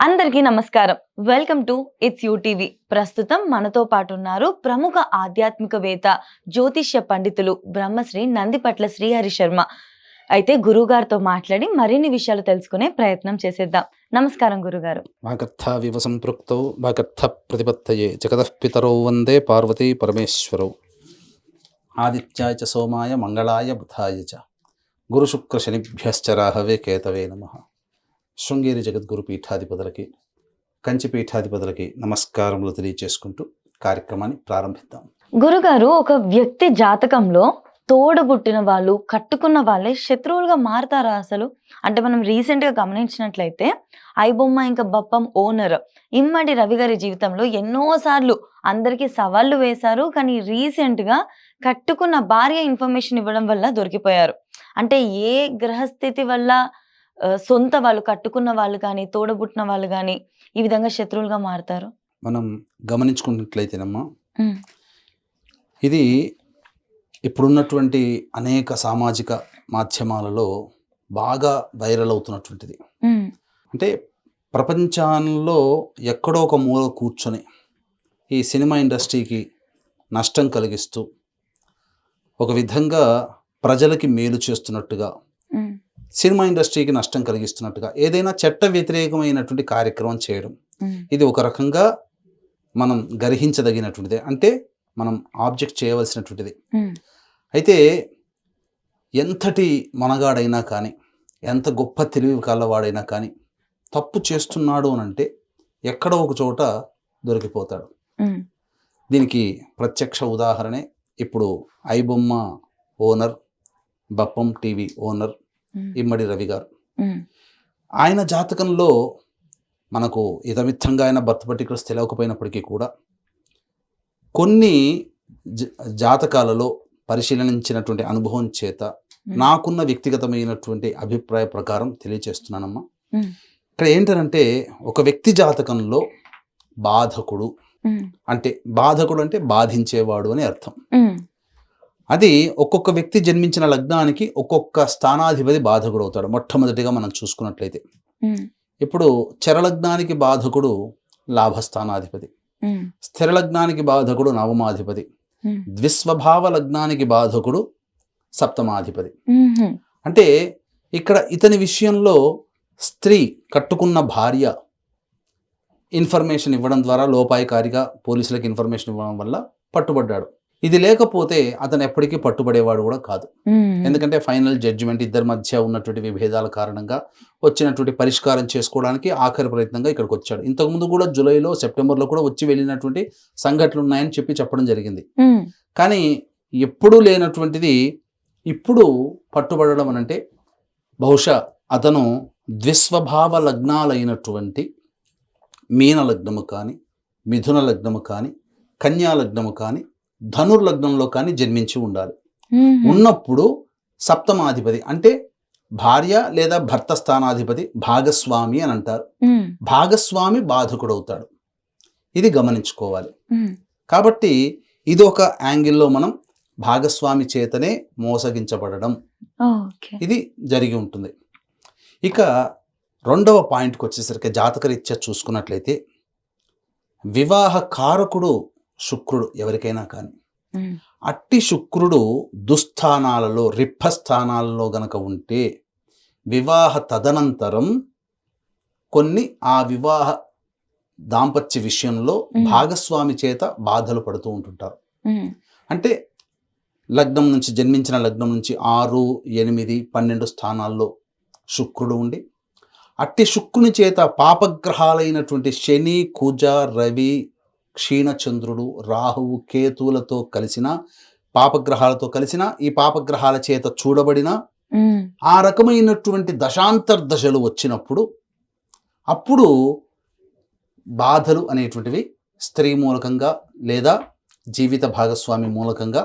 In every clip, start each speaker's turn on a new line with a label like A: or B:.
A: అందరికీ నమస్కారం. Welcome to it's UTV. ప్రస్తుతం మనతో పాటు ఉన్నారు ప్రముఖ ఆధ్యాత్మికవేత్త, జ్యోతిష్య పండితులు బ్రహ్మశ్రీ నందిపట్ల శ్రీహరి శర్మ. అయితే గురుగారితో మాట్లాడి మరిన్ని విషయాలు తెలుసుకునే ప్రయత్నం చేసేద్దాం. నమస్కారం గురుగారు.
B: వాగర్థావివ సంపృక్తౌ వాగర్థ ప్రతిపత్తయే జగతః పితరౌ వందే పార్వతీ పరమేశ్వరౌ. ఆదిత్యాయ చ సోమాయ మంగళాయ బుధాయ చ గురు శుక్ర శనిభ్యశ్చ రాహవే కేతవే నమః. శృంగేరి జగద్గురు పీఠాధిపతులకి, కంచి పీఠాధిపతులకి నమస్కారములు తెలియచేసుకుంటూ కార్యక్రమాన్ని ప్రారంభిద్దాం.
A: గురుగారు, ఒక వ్యక్తి జాతకంలో తోడబుట్టిన వాళ్ళు, కట్టుకున్న వాళ్ళే శత్రువులుగా మారతారా అసలు? అంటే మనం రీసెంట్ గా గమనించినట్లయితే ఐబొమ్మ ఇంకా బప్పం ఓనర్ ఇమ్మడి రవి గారి జీవితంలో ఎన్నోసార్లు అందరికీ సవాళ్లు వేశారు. కానీ రీసెంట్ గా కట్టుకున్న భార్య ఇన్ఫర్మేషన్ ఇవ్వడం వల్ల దొరికిపోయారు. అంటే ఏ గ్రహస్థితి వల్ల సొంత వాళ్ళు, కట్టుకున్న వాళ్ళు కానీ, తోడబుట్టిన వాళ్ళు కానీ ఈ విధంగా శత్రువులుగా మారతారు?
B: మనం గమనించుకున్నట్లయితేనమ్మా,
A: ఉమ్,
B: ఇది ఇప్పుడున్నటువంటి అనేక సామాజిక మాధ్యమాలలో బాగా వైరల్ అవుతున్నటువంటిది.
A: ఉమ్,
B: అంటే ప్రపంచంలో ఎక్కడో ఒక మూల కూర్చొని ఈ సినిమా ఇండస్ట్రీకి నష్టం కలిగిస్తూ ఒక విధంగా ప్రజలకి మేలు చేస్తున్నట్టుగా,
A: ఉమ్,
B: సినిమా ఇండస్ట్రీకి నష్టం కలిగిస్తున్నట్టుగా ఏదైనా చట్ట వ్యతిరేకమైనటువంటి కార్యక్రమం చేయడం,
A: ఉమ్,
B: ఇది ఒక రకంగా మనం గ్రహించదగినటువంటిది, అంటే మనం ఆబ్జెక్ట్ చేయవలసినటువంటిది.
A: ఉమ్,
B: అయితే ఎంతటి మనగాడైనా కానీ, ఎంత గొప్ప తెలివి కలవాడైనా కానీ తప్పు చేస్తున్నాడు అని అంటే ఎక్కడో ఒక చోట దొరికిపోతాడు.
A: ఉమ్,
B: దీనికి ప్రత్యక్ష ఉదాహరణే ఇప్పుడు iBomma owner, Bappam TV owner
A: ఉమ్,
B: ఇమ్మడి రవి గారు.
A: ఉమ్,
B: ఆయన జాతకంలో మనకు ఇతమిత్తంగా ఆయన బర్త్ పర్టికులర్స్ తెలియకపోయినప్పటికీ కూడా కొన్ని జాతకాలలో పరిశీలించినటువంటి అనుభవం చేత నాకున్న వ్యక్తిగతమైనటువంటి అభిప్రాయ ప్రకారం తెలియచేస్తున్నానమ్మా.
A: ఉమ్,
B: ఇక్కడ ఏంటంటే ఒక వ్యక్తి జాతకంలో బాధకుడు
A: ఉమ్,
B: అంటే బాధించేవాడు అని అర్థం.
A: ఉమ్,
B: అది ఒక్కొక్క వ్యక్తి జన్మించిన లగ్నానికి ఒక్కొక్క స్థానాధిపతి బాధకుడు అవుతాడు. మొట్టమొదటిగా మనం చూసుకున్నట్లయితే
A: ఉమ్,
B: ఇప్పుడు చరలగ్నానికి బాధకుడు లాభస్థానాధిపతి,
A: ఉమ్,
B: స్థిర లగ్నానికి బాధకుడు నవమాధిపతి,
A: ఉమ్,
B: ద్విస్వభావ లగ్నానికి బాధకుడు సప్తమాధిపతి.
A: ఉమ్,
B: అంటే ఇక్కడ ఇతని విషయంలో స్త్రీ, కట్టుకున్న భార్య ఇన్ఫర్మేషన్ ఇవ్వడం ద్వారా లోపాయికారిగా పోలీసులకు ఇన్ఫర్మేషన్ ఇవ్వడం వల్ల పట్టుబడ్డాడు. ఇది లేకపోతే అతను ఎప్పటికీ పట్టుబడేవాడు కూడా కాదు.
A: ఉమ్,
B: ఎందుకంటే ఫైనల్ జడ్జిమెంట్ ఇద్దరి మధ్య ఉన్నటువంటి విభేదాల కారణంగా వచ్చినటువంటి పరిష్కారం చేసుకోవడానికి ఆఖరి ప్రయత్నంగా ఇక్కడికి వచ్చాడు. ఇంతకుముందు కూడా జూలైలో, సెప్టెంబర్లో కూడా వచ్చి వెళ్ళినటువంటి సంఘటనలు ఉన్నాయని చెప్పడం జరిగింది.
A: ఉమ్,
B: కానీ ఎప్పుడూ లేనటువంటిది ఇప్పుడు పట్టుబడడం అనంటే బహుశా అతను ద్విస్వభావ లగ్నాలైనటువంటి మీన లగ్నము కానీ, మిథున లగ్నము కానీ, కన్యా లగ్నము కానీ, ధనుర్లగ్నంలో కానీ జన్మించి ఉండాలి.
A: ఉమ్,
B: ఉన్నప్పుడు సప్తమాధిపతి అంటే భార్య లేదా భర్త స్థానాధిపతి భాగస్వామి అని అంటారు.
A: ఉమ్,
B: భాగస్వామి బాధకుడవుతాడు. ఇది గమనించుకోవాలి.
A: ఉమ్,
B: కాబట్టి ఇది ఒక యాంగిల్లో మనం భాగస్వామి చేతనే మోసగించబడడం,
A: ఓకే.
B: ఇది జరిగి ఉంటుంది. ఇక రెండవ పాయింట్కి వచ్చేసరికి జాతకరీత్యా చూసుకున్నట్లయితే వివాహ కారకుడు శుక్రుడు ఎవరికైనా కానీ,
A: ఉమ్,
B: అట్టి శుక్రుడు దుస్థానాలలో, రిప్పస్థానాలలో గనక ఉంటే వివాహ తదనంతరం కొన్ని ఆ వివాహ దాంపత్య విషయంలో భాగస్వామి చేత బాధలు పడుతూ ఉంటుంటారు.
A: ఉమ్,
B: అంటే లగ్నం నుంచి, జన్మించిన లగ్నం నుంచి 6, 8, 12 స్థానాల్లో శుక్రుడు ఉండి అట్టి శుక్రుని చేత పాపగ్రహాలైనటువంటి శని, కుజ, రవి, క్షీణచంద్రుడు, రాహువు, కేతువులతో కలిసిన, పాపగ్రహాలతో కలిసిన, ఈ పాపగ్రహాల చేత చూడబడిన
A: ఉమ్,
B: ఆ రకమైనటువంటి దశాంతర్దశలు వచ్చినప్పుడు అప్పుడు బాధలు అనేటువంటివి స్త్రీ మూలకంగా లేదా జీవిత భాగస్వామి మూలకంగా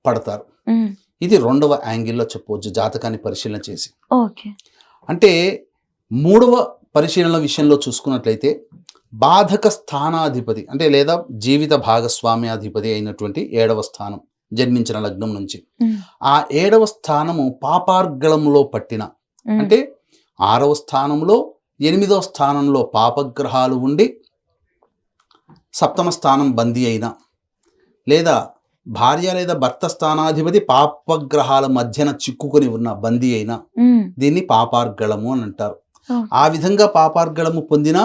B: పడతారు.
A: ఉమ్,
B: ఇది రెండవ యాంగిల్లో చెప్పవచ్చు జాతకాన్ని పరిశీలన చేసి.
A: ఓకే.
B: అంటే మూడవ పరిశీలన విషయంలో చూసుకున్నట్లయితే బాధక స్థానాధిపతి అంటే లేదా జీవిత భాగస్వామ్యాధిపతి అయినటువంటి 7వ స్థానం జన్మించిన లగ్నం నుంచి,
A: ఉమ్,
B: ఆ 7వ స్థానము పాపార్గళంలో పట్టిన, అంటే 6వ స్థానంలో 8వ స్థానంలో పాపగ్రహాలు ఉండి 7వ స్థానం బందీ అయినా, లేదా భార్య లేదా భర్త స్థానాధిపతి పాపగ్రహాల మధ్యన చిక్కుకొని ఉన్న బందీ అయినా దీన్ని పాపార్గళము అని అంటారు. ఆ విధంగా పాపార్గళము పొందిన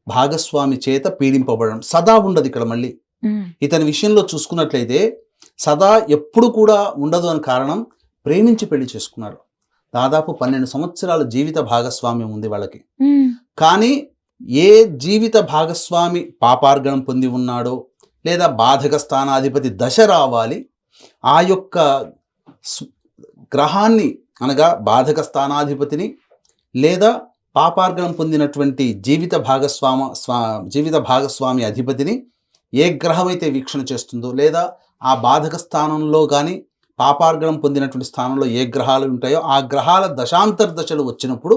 B: భాగస్వామి చేత పీడింపబడడం సదా ఉండదు. ఇక్కడ మళ్ళీ ఇతని విషయంలో చూసుకున్నట్లయితే సదా ఎప్పుడు కూడా ఉండదు అని కారణం, ప్రేమించి పెళ్లి చేసుకున్నాడు. దాదాపు 12 సంవత్సరాల జీవిత భాగస్వామ్యం ఉంది వాళ్ళకి. కానీ ఏ జీవిత భాగస్వామి పాపార్గణం పొంది ఉన్నాడో, లేదా బాధక స్థానాధిపతి దశ రావాలి, ఆ యొక్క గ్రహాన్ని అనగా బాధక స్థానాధిపతిని లేదా పాపార్గణం పొందినటువంటి జీవిత భాగస్వామి అధిపతిని ఏ గ్రహం అయితే వీక్షణ చేస్తుందో, లేదా ఆ బాధక స్థానంలో కానీ పాపార్గణం పొందినటువంటి స్థానంలో ఏ గ్రహాలు ఉంటాయో ఆ గ్రహాల దశాంతర్దశలు వచ్చినప్పుడు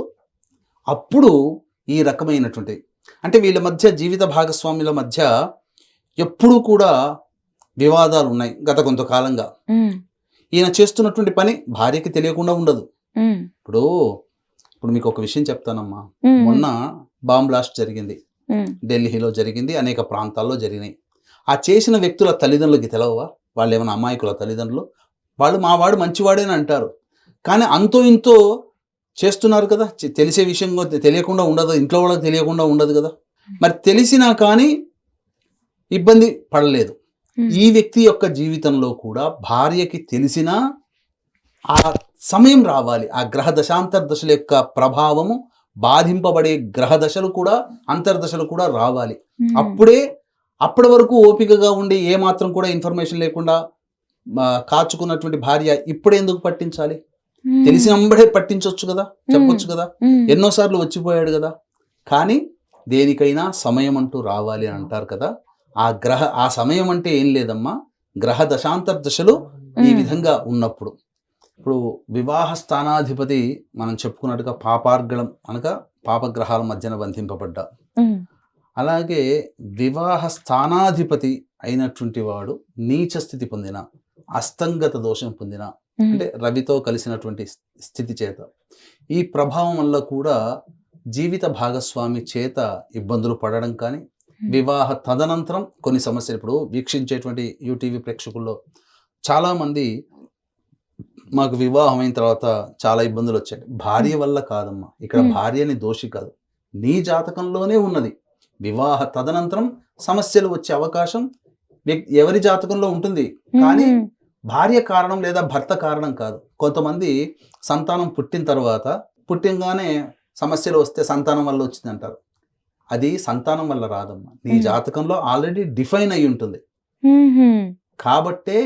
B: అప్పుడు ఈ రకమైనటువంటి, అంటే వీళ్ళ మధ్య జీవిత భాగస్వాముల మధ్య ఎప్పుడూ కూడా వివాదాలు ఉన్నాయి గత కొంతకాలంగా. ఈయన చేస్తున్నటువంటి పని భార్యకి తెలియకుండా ఉండదు. ఇప్పుడు మీకు ఒక విషయం చెప్తానమ్మా. మొన్న బాంబ్ బ్లాస్ట్ జరిగింది, ఢిల్లీలో జరిగింది, అనేక ప్రాంతాల్లో జరిగినాయి. ఆ చేసిన వ్యక్తుల తల్లిదండ్రులకి తెలవవా? వాళ్ళు ఏమైనా అమాయకుల తల్లిదండ్రులు? వాళ్ళు మా వాడు మంచివాడేని అంటారు, కానీ అంతో ఇంతో చేస్తున్నారు కదా. తెలిసే విషయం తెలియకుండా ఉండదు, ఇంట్లో వాళ్ళకి తెలియకుండా ఉండదు కదా. మరి తెలిసినా కానీ ఇబ్బంది పడలేదు. ఈ వ్యక్తి యొక్క జీవితంలో కూడా భార్యకి తెలిసినా ఆ సమయం రావాలి, ఆ గ్రహ దశాంతర్దశల యొక్క ప్రభావము బాధింపబడే గ్రహ దశలు కూడా అంతర్దశలు కూడా రావాలి. అప్పటి వరకు ఓపికగా ఉండి ఏమాత్రం కూడా ఇన్ఫర్మేషన్ లేకుండా కాచుకున్నటువంటి భార్య ఇప్పుడే ఎందుకు పట్టించాలి? తెలిసినంబడే పట్టించవచ్చు కదా, చెప్పొచ్చు కదా, ఎన్నోసార్లు వచ్చిపోయాడు కదా. కానీ దేనికైనా సమయం అంటూ రావాలి అని అంటారు కదా. ఆ సమయం అంటే ఏం లేదమ్మా, గ్రహ దశాంతర్దశలు ఈ విధంగా ఉన్నప్పుడు. ఇప్పుడు వివాహ స్థానాధిపతి మనం చెప్పుకున్నట్టుగా పాపార్గళం అనగా పాపగ్రహాల మధ్యన బంధింపబడ్డా, అలాగే వివాహ స్థానాధిపతి అయినటువంటి వాడు నీచ స్థితి పొందిన, అస్తంగత దోషం పొందిన, అంటే రవితో కలిసినటువంటి స్థితి చేత ఈ ప్రభావం వల్ల కూడా జీవిత భాగస్వామి చేత ఇబ్బందులు పడడం కానీ, వివాహ తదనంతరం కొన్ని సమస్యలు. ఇప్పుడు వీక్షించేటువంటి యూటీవీ ప్రేక్షకుల్లో చాలామంది మాకు వివాహం అయిన తర్వాత చాలా ఇబ్బందులు వచ్చాయి. భార్య వల్ల కాదమ్మా, ఇక్కడ భార్యని దోషి కాదు, నీ జాతకంలోనే ఉన్నది. వివాహ తదనంతరం సమస్యలు వచ్చే అవకాశం ఎవరి జాతకంలో ఉంటుంది, కానీ భార్య కారణం లేదా భర్త కారణం కాదు. కొంతమంది సంతానం పుట్టినగానే సమస్యలు వస్తే సంతానం వల్ల వచ్చింది అంటారు. అది సంతానం వల్ల రాదమ్మా, నీ జాతకంలో ఆల్రెడీ డిఫైన్ అయి ఉంటుంది. కాబట్టే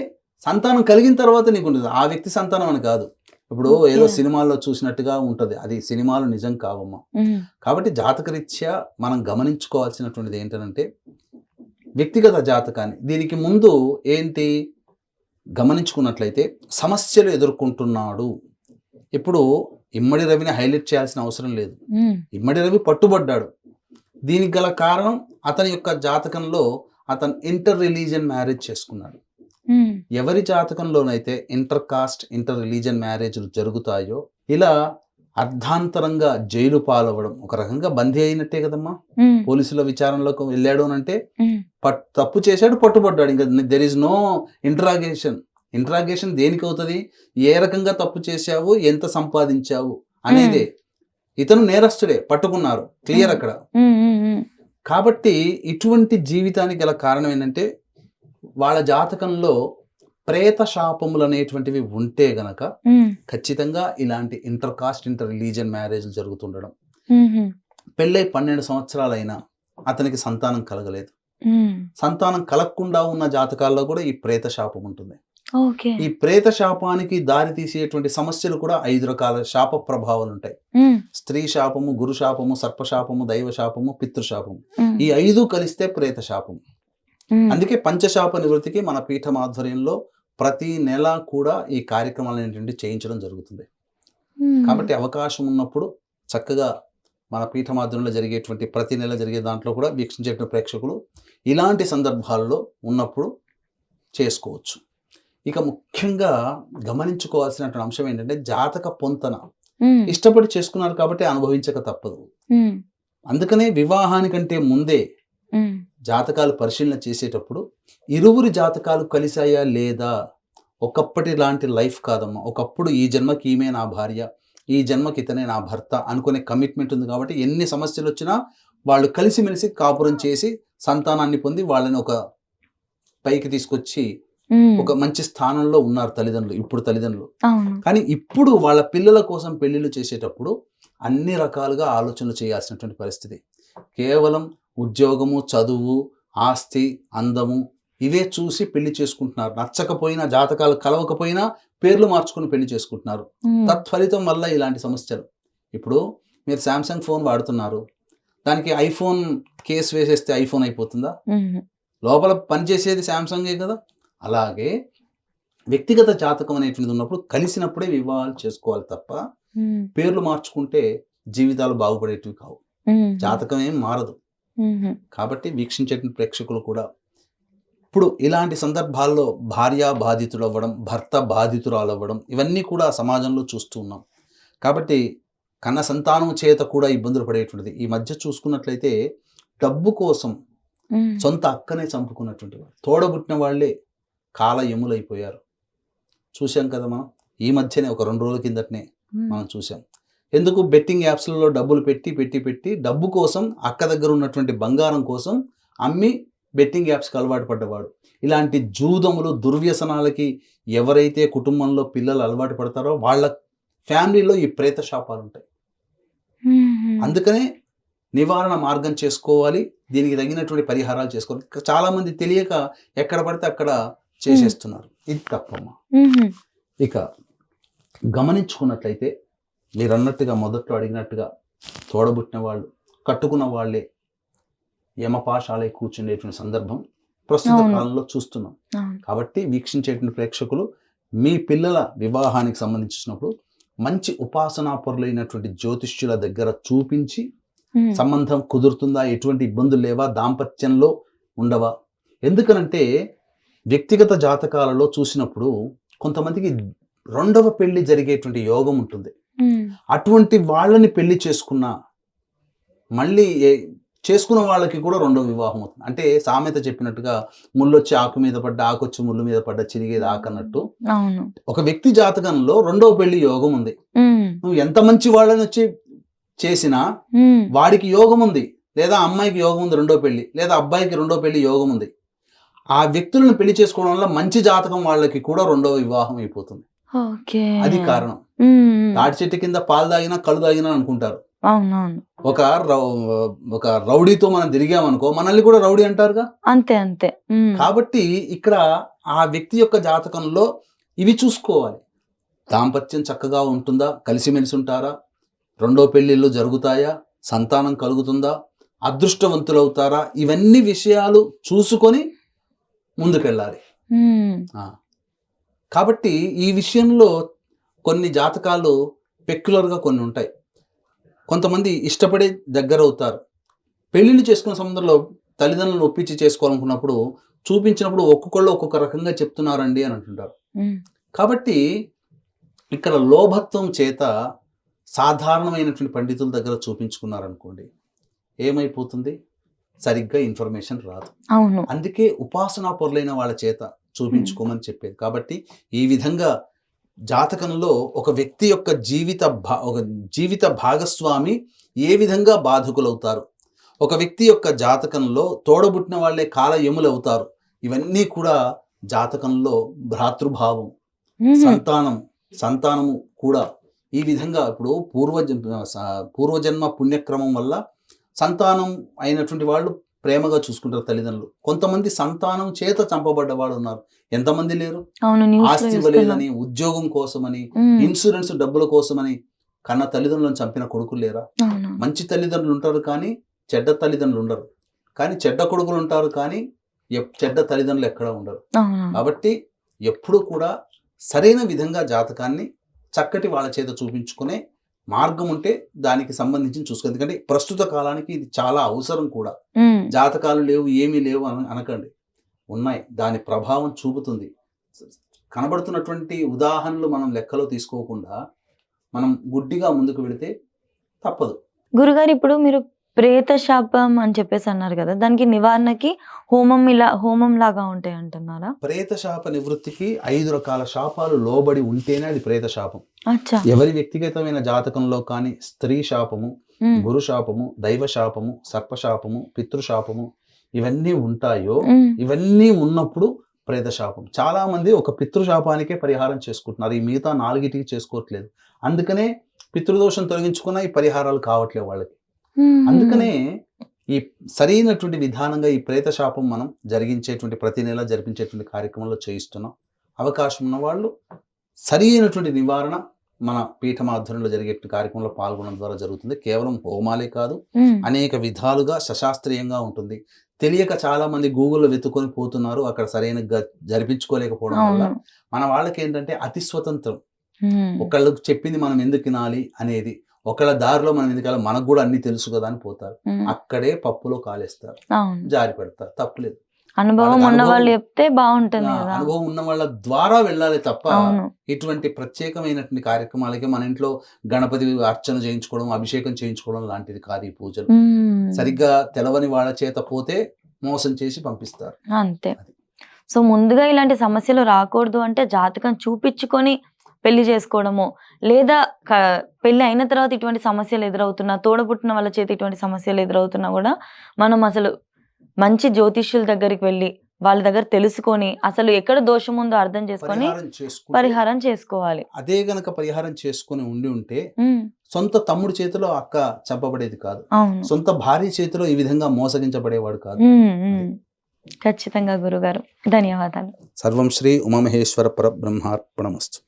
B: సంతానం కలిగిన తర్వాత నీకు ఉంటుంది. ఆ వ్యక్తి సంతానం అని కాదు. ఇప్పుడు ఏదో సినిమాల్లో చూసినట్టుగా ఉంటుంది, అది సినిమాలు నిజం కావమ్మా. కాబట్టి జాతకరీత్యా మనం గమనించుకోవాల్సినటువంటిది ఏంటంటే వ్యక్తిగత జాతకాన్ని. దీనికి ముందు ఏంటి గమనించుకున్నట్లయితే సమస్యలు ఎదుర్కొంటున్నాడు. ఇప్పుడు ఇమ్మడి రవిని హైలైట్ చేయాల్సిన అవసరం లేదు. ఇమ్మడి రవి పట్టుబడ్డాడు. దీనికి గల కారణం అతని యొక్క జాతకంలో అతను ఇంటర్ రిలీజియన్ మ్యారేజ్ చేసుకున్నాడు. ఎవరి జాతకంలోనైతే ఇంటర్ రిలీజియన్ మ్యారేజ్లు జరుగుతాయో ఇలా అర్ధాంతరంగా జైలు పాలవడం, ఒక రకంగా బందీ అయినట్టే కదమ్మా. పోలీసుల విచారణలోకి వెళ్ళాడు అని అంటే తప్పు చేశాడు, పట్టుబడ్డాడు. ఇంకా దెర్ ఈజ్ నో ఇంట్రాగేషన్ దేనికి అవుతుంది? ఏ రకంగా తప్పు చేశావు, ఎంత సంపాదించావు అనేదే. ఇతను నేరస్తుడే, పట్టుకున్నారు, క్లియర్ అక్కడ. కాబట్టి ఇటువంటి జీవితానికి గల కారణం ఏంటంటే వాళ్ళ జాతకంలో ప్రేత శాపములు అనేటువంటివి ఉంటే గనక ఖచ్చితంగా ఇలాంటి ఇంటర్ రిలీజియన్ మ్యారేజ్లు జరుగుతుండడం. పెళ్ళై 12 సంవత్సరాలైనా అతనికి సంతానం కలగలేదు. సంతానం కలగకుండా ఉన్న జాతకాల్లో కూడా ఈ ప్రేత శాపం ఉంటుంది. ఈ ప్రేత శాపానికి దారి తీసేటువంటి సమస్యలు కూడా 5 రకాల శాప ప్రభావాలు ఉంటాయి. స్త్రీ శాపము, గురు శాపము, సర్పశాపము, దైవ శాపము, పితృశాపము. ఈ 5 కలిస్తే ప్రేత శాపం. అందుకే పంచశాప నివృత్తికి మన పీఠం ఆధ్వర్యంలో ప్రతి నెల కూడా ఈ కార్యక్రమాలు ఏంటంటే చేయించడం జరుగుతుంది. కాబట్టి అవకాశం ఉన్నప్పుడు చక్కగా మన పీఠం ఆధ్వర్యంలో జరిగేటువంటి ప్రతి నెల జరిగే దాంట్లో కూడా వీక్షించేటువంటి ప్రేక్షకులు ఇలాంటి సందర్భాల్లో ఉన్నప్పుడు చేసుకోవచ్చు. ఇక ముఖ్యంగా గమనించుకోవాల్సినటువంటి అంశం ఏంటంటే జాతక పొంతన.
A: ఉమ్,
B: ఇష్టపడి చేసుకున్నారు కాబట్టి అనుభవించక తప్పదు.
A: ఉమ్,
B: అందుకనే వివాహానికంటే ముందే
A: ఉమ్,
B: జాతకాలు పరిశీలన చేసేటప్పుడు ఇరువురి జాతకాలు కలిసాయా లేదా, ఒకప్పటి లాంటి లైఫ్ కాదమ్మా. ఒకప్పుడు ఈ జన్మకి ఈమె నా భార్య, ఈ జన్మకి ఇతనే నా భర్త అనుకునే కమిట్మెంట్ ఉంది కాబట్టి ఎన్ని సమస్యలు వచ్చినా వాళ్ళు కలిసిమెలిసి కాపురం చేసి సంతానాన్ని పొంది వాళ్ళని ఒక పైకి తీసుకొచ్చి
A: ఉమ్,
B: ఒక మంచి స్థానంలో ఉన్నారు తల్లిదండ్రులు, ఇప్పుడు తల్లిదండ్రులు.
A: అవును.
B: కానీ ఇప్పుడు వాళ్ళ పిల్లల కోసం పెళ్లిళ్ళు చేసేటప్పుడు అన్ని రకాలుగా ఆలోచనలు చేయాల్సినటువంటి పరిస్థితి. కేవలం ఉద్యోగము, చదువు, ఆస్తి, అందము ఇవే చూసి పెళ్లి చేసుకుంటున్నారు. నచ్చకపోయినా, జాతకాలు కలవకపోయినా పేర్లు మార్చుకుని పెళ్లి చేసుకుంటున్నారు.
A: ఉమ్,
B: తత్ఫలితం వల్ల ఇలాంటి సమస్యలు. ఇప్పుడు మీరు శాంసంగ్ ఫోన్ వాడుతున్నారు, దానికి ఐఫోన్ కేస్ వేసేస్తే ఐఫోన్ అయిపోతుందా?
A: ఉమ్,
B: లోపల పనిచేసేది శాంసంగే కదా. అలాగే వ్యక్తిగత జాతకం అనేటువంటిది ఉన్నప్పుడు కలిసినప్పుడే వివాహాలు చేసుకోవాలి తప్ప
A: ఉమ్,
B: పేర్లు మార్చుకుంటే జీవితాలు బాగుపడేటివి కావు.
A: ఉమ్,
B: జాతకం ఏం మారదు.
A: ఉమ్,
B: కాబట్టి వీక్షించేటువంటి ప్రేక్షకులు కూడా ఇప్పుడు ఇలాంటి సందర్భాల్లో భార్య బాధితులు అవ్వడం, భర్త బాధితురాలు అవ్వడం ఇవన్నీ కూడా సమాజంలో చూస్తూ ఉన్నాం. కాబట్టి కన్న సంతానం చేత కూడా ఇబ్బందులు పడేటువంటిది. ఈ మధ్య చూసుకున్నట్లయితే డబ్బు కోసం
A: ఉమ్,
B: సొంత అక్కనే చంపుకున్నటువంటి వాడు, తోడబుట్టిన వాళ్ళే కాల ఎములైపోయారు. చూసాం కదా మనం. ఈ మధ్యనే ఒక 2 రోజుల కిందటనే
A: ఉమ్,
B: మనం చూసాం. ఎందుకు? బెట్టింగ్ యాప్స్లలో డబ్బులు పెట్టి డబ్బు కోసం, అక్క దగ్గర ఉన్నటువంటి బంగారం కోసం అమ్మి బెట్టింగ్ యాప్స్కి అలవాటు పడ్డవాడు. ఇలాంటి జూదములు, దుర్వ్యసనాలకి ఎవరైతే కుటుంబంలో పిల్లలు అలవాటు పడతారో వాళ్ళ ఫ్యామిలీలో ఈ ప్రేత శాపాలు ఉంటాయి.
A: ఉమ్,
B: అందుకనే నివారణ మార్గం చేసుకోవాలి, దీనికి తగినటువంటి పరిహారాలు చేసుకోవాలి. చాలామంది తెలియక ఎక్కడ పడితే అక్కడ చేసేస్తున్నారు. ఇది తప్పమ్మా.
A: ఉమ్,
B: ఇక గమనించుకున్నట్లయితే మీరు అన్నట్టుగా మొదట్లో అడిగినట్టుగా తోడబుట్టిన వాళ్ళు, కట్టుకున్న వాళ్ళే యమపాశాలై కూర్చునేటువంటి సందర్భం ప్రస్తుత
A: అవును.
B: కాలంలో చూస్తున్నాం.
A: అవును.
B: కాబట్టి వీక్షించేటువంటి ప్రేక్షకులు మీ పిల్లల వివాహానికి సంబంధించినప్పుడు మంచి ఉపాసనాపరులైనటువంటి జ్యోతిష్యుల దగ్గర చూపించి
A: ఉమ్,
B: సంబంధం కుదురుతుందా, ఎటువంటి ఇబ్బందులు లేవా, దాంపత్యంలో ఉండవా. ఎందుకనంటే వ్యక్తిగత జాతకాలలో చూసినప్పుడు కొంతమందికి 2వ పెళ్లి జరిగేటువంటి యోగం ఉంటుంది.
A: ఉమ్,
B: అటువంటి వాళ్ళని పెళ్లి చేసుకున్నా మళ్ళీ చేసుకున్న వాళ్ళకి కూడా 2వ వివాహం అవుతుంది. అంటే సామెత చెప్పినట్టుగా ముళ్ళొచ్చి ఆకు మీద పడ్డ, ఆకొచ్చి ముళ్ళు మీద పడ్డ, చిరిగేది ఆకన్నట్టు
A: అవును.
B: ఒక వ్యక్తి జాతకంలో 2వ పెళ్లి యోగం ఉంది.
A: ఉమ్,
B: నువ్వు ఎంత మంచి వాళ్ళని వచ్చి చేసినా
A: ఉమ్,
B: వాడికి యోగం ఉంది, లేదా అమ్మాయికి యోగం ఉంది 2వ పెళ్లి, లేదా అబ్బాయికి 2వ పెళ్లి యోగం ఉంది. ఆ వ్యక్తులను పెళ్లి చేసుకోవడం వల్ల మంచి జాతకం వాళ్ళకి కూడా 2వ వివాహం అయిపోతుంది.
A: ఓకే.
B: అది కారణం.
A: ఉమ్,
B: తాటి చెట్టు కింద పాలు తాగినా కళ్ళు తాగినా అనుకుంటారు.
A: అవునవును.
B: ఒక రౌడీతో మనం తిరిగామనుకో మనల్ని కూడా రౌడీ అంటారుగా.
A: అంతే అంతే. ఉమ్,
B: కాబట్టి ఇక్కడ ఆ వ్యక్తి యొక్క జాతకంలో ఇవి చూసుకోవాలి. దాంపత్యం చక్కగా ఉంటుందా, కలిసిమెలిసి ఉంటారా, 2వ పెళ్లిళ్ళు జరుగుతాయా, సంతానం కలుగుతుందా, అదృష్టవంతులవుతారా, ఇవన్నీ విషయాలు చూసుకొని ముందుకెళ్ళాలి.
A: ఉమ్,
B: కాబట్టి ఈ విషయంలో కొన్ని జాతకాలు పెక్యులర్గా కొన్ని ఉంటాయి. కొంతమంది ఇష్టపడే దగ్గర అవుతారు. పెళ్ళిళ్ళు చేసుకున్న సందర్భంలో తల్లిదండ్రులను ఒప్పించి చేసుకోవాలనుకున్నప్పుడు చూపించినప్పుడు ఒక్కొక్కళ్ళు ఒక్కొక్క రకంగా చెప్తున్నారండి అని అంటుంటారు.
A: ఉమ్,
B: కాబట్టి ఇక్కడ లోభత్వం చేత సాధారణమైనటువంటి పండితుల దగ్గర చూపించుకున్నారనుకోండి, ఏమైపోతుంది? సరిగ్గా ఇన్ఫర్మేషన్ రాదు.
A: అవును.
B: అందుకే ఉపాసనా పొరలైన వాళ్ళ చేత చూపించుకోమని చెప్పేది. కాబట్టి ఈ విధంగా జాతకంలో ఒక వ్యక్తి యొక్క ఒక జీవిత భాగస్వామి ఏ విధంగా బాధకులవుతారు, ఒక వ్యక్తి యొక్క జాతకంలో తోడబుట్టిన వాళ్ళే కాల ఎములవుతారు. ఇవన్నీ కూడా జాతకంలో భ్రాతృభావం, సంతానము కూడా ఈ విధంగా ఇప్పుడు పూర్వజన్మ పుణ్యక్రమం వల్ల సంతానం అయినటువంటి వాళ్ళు ప్రేమగా చూసుకుంటారు తల్లిదండ్రులు. కొంతమంది సంతానం చేత చంపబడ్డ వాళ్ళు ఉన్నారు. ఎంతమంది లేరు? ఆస్తి ఇవ్వలేదని, ఉద్యోగం కోసమని, ఇన్సూరెన్స్ డబ్బుల కోసమని కన్న తల్లిదండ్రులను చంపిన కొడుకులు లేరా? మంచి తల్లిదండ్రులు ఉంటారు కానీ చెడ్డ తల్లిదండ్రులు ఉండరు. కానీ చెడ్డ కొడుకులు ఉంటారు కానీ చెడ్డ తల్లిదండ్రులు ఎక్కడ ఉండరు. కాబట్టి ఎప్పుడు కూడా సరైన విధంగా జాతకాన్ని చక్కటి వాళ్ళ చేత చూపించుకునే మార్గం ఉంటే దానికి సంబంధించి చూసుకో. ఎందుకంటే ప్రస్తుత కాలానికి ఇది చాలా అవసరం కూడా. జాతకాలు లేవు, ఏమీ లేవు అనకండి, ఉన్నాయి. దాని ప్రభావం చూపుతుంది. కనబడుతున్నటువంటి ఉదాహరణలు మనం లెక్కలో తీసుకోకుండా మనం గుడ్డిగా ముందుకు వెళితే తప్పదు.
A: గురుగారు ఇప్పుడు మీరు ప్రేత శాపం అని చెప్పేసి అన్నారు కదా! దానికి నివారణకి హోమం లాగా ఉంటాయి అంటున్నారా?
B: ప్రేత శాప నివృత్తికి 5 రకాల శాపాలు లోబడి ఉంటేనే అది ప్రేత శాపం.
A: అచ్చా!
B: ఎవరి వ్యక్తిగతమైన జాతకంలో కానీ స్త్రీ శాపము,
A: హ్మ్.
B: గురు శాపము, దైవ శాపము, సర్పశాపము, పితృశాపము ఇవన్నీ ఉంటాయో,
A: హ్మ్.
B: ఇవన్నీ ఉన్నప్పుడు ప్రేత శాపం. చాలా మంది ఒక పితృశాపానికే పరిహారం చేసుకుంటున్నారు. ఈ మిగతా 4టికి చేసుకోవట్లేదు. అందుకనే పితృదోషం తొలగించుకున్న ఈ పరిహారాలు కావట్లేదు వాళ్ళకి. అందుకనే ఈ సరైనటువంటి విధానంగా ఈ ప్రేత శాపం మనం జరిగించేటువంటి ప్రతి నెల జరిపించేటువంటి కార్యక్రమంలో చేయిస్తున్నాం. అవకాశం ఉన్న వాళ్ళు సరైనటువంటి నివారణ మన పీఠం ఆధ్వర్యంలో జరిగే కార్యక్రమంలో పాల్గొనడం ద్వారా జరుగుతుంది. కేవలం హోమాలే కాదు, అనేక విధాలుగా సశాస్త్రీయంగా ఉంటుంది. తెలియక చాలా మంది గూగుల్లో వెతుక్కొని పోతున్నారు. అక్కడ సరైన జరిపించుకోలేకపోవడం వల్ల మన వాళ్ళకి ఏంటంటే అతి స్వతంత్రం. ఒకళ్ళకి చెప్పింది మనం ఎందుకు వినాలి అనేది, ఒకళ్ళ దారిలో మనం ఎందుకు వెళ్ళాలి, మనకు కూడా అన్ని తెలుసు కదా అని పోతారు. అక్కడే పప్పులో కాలేస్తారు, జారి పెడతారు. తప్పులేదు.
A: అనుభవం ఉన్న వాళ్ళు చెప్తే బాగుంటుంది కదా.
B: అనుభవం ఉన్న వాళ్ళ ద్వారా వెళ్ళాలి తప్ప ఇటువంటి ప్రత్యేకమైనటువంటి కార్యక్రమాలకి మన ఇంట్లో గణపతి అర్చన చేయించుకోవడం, అభిషేకం చేయించుకోవడం లాంటిది కాదు ఈ పూజలు. సరిగ్గా తెలవని వాళ్ళ చేత పోతే మోసం చేసి పంపిస్తారు
A: అంతే. సో ముందుగా ఇలాంటి సమస్యలు రాకూడదు అంటే జాతకం చూపించుకొని పెళ్లి చేసుకోవడము, లేదా పెళ్లి అయిన తర్వాత ఇటువంటి సమస్యలు ఎదురవుతున్నా, తోడబుట్టిన వాళ్ళ చేత ఇటువంటి సమస్యలు ఎదురవుతున్నా కూడా మనం అసలు మంచి జ్యోతిష్యుల దగ్గరికి వెళ్ళి వాళ్ళ దగ్గర తెలుసుకొని అసలు ఎక్కడ దోషం ఉందో అర్థం చేసుకొని పరిహారం చేసుకోవాలి.
B: అదే గనక పరిహారం చేసుకుని ఉంటే సొంత తమ్ముడి చేతిలో అక్క చంపబడేది కాదు, సొంత భార్య చేతిలో ఈ విధంగా మోసగించబడేవాడు కాదు.
A: ఖచ్చితంగా గురుగారు, ధన్యవాదాలు.
B: సర్వం శ్రీ ఉమామహేశ్వర పరబ్రహ్మార్పణమస్తు.